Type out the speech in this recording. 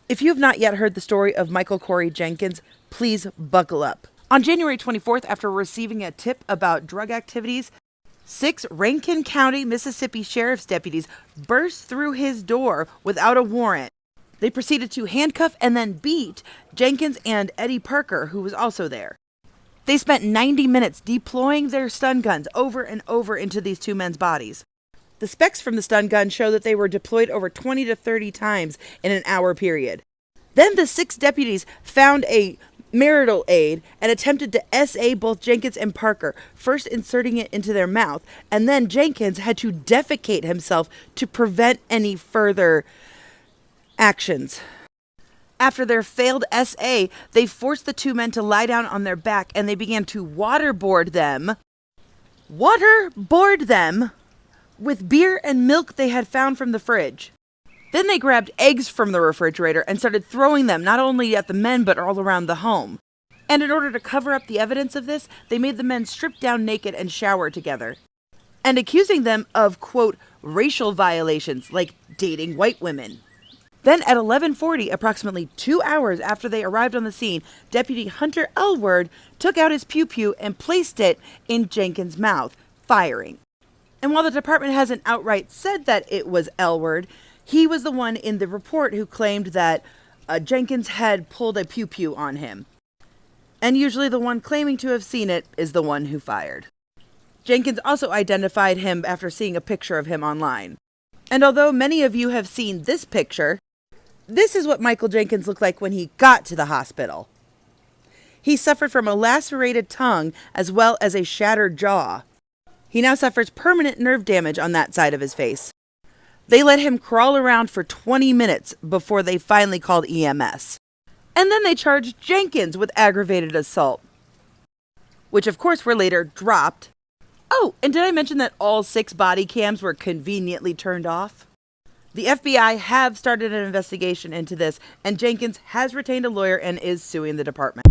If you have not yet heard the story of Michael Corey Jenkins, please buckle up. On January 24th, after receiving a tip about drug activities, 6 Rankin County, Mississippi sheriff's deputies burst through his door without a warrant. They proceeded to handcuff and then beat Jenkins and Eddie Parker, who was also there. They spent 90 minutes deploying their stun guns over and over into these 2 men's bodies. The specs from the stun gun show that they were deployed over 20 to 30 times in an hour period. Then the 6 deputies found a marital aid and attempted to SA both Jenkins and Parker, first inserting it into their mouth, and then Jenkins had to defecate himself to prevent any further actions. After their failed SA, they forced the 2 men to lie down on their back and they began to waterboard them with beer and milk they had found from the fridge. Then they grabbed eggs from the refrigerator and started throwing them not only at the men but all around the home. And in order to cover up the evidence of this, they made the men strip down naked and shower together. And accusing them of, quote, racial violations like dating white women. Then at 11:40, approximately 2 hours after they arrived on the scene, Deputy Hunter Elward took out his pew-pew and placed it in Jenkins' mouth, firing. And while the department hasn't outright said that it was Elward, he was the one in the report who claimed that Jenkins had pulled a pew-pew on him. And usually the one claiming to have seen it is the one who fired. Jenkins also identified him after seeing a picture of him online. And although many of you have seen this picture, this is what Michael Jenkins looked like when he got to the hospital. He suffered from a lacerated tongue as well as a shattered jaw. He now suffers permanent nerve damage on that side of his face. They let him crawl around for 20 minutes before they finally called EMS. And then they charged Jenkins with aggravated assault, which of course were later dropped. Oh, and did I mention that all 6 body cams were conveniently turned off? The FBI have started an investigation into this, and Jenkins has retained a lawyer and is suing the department.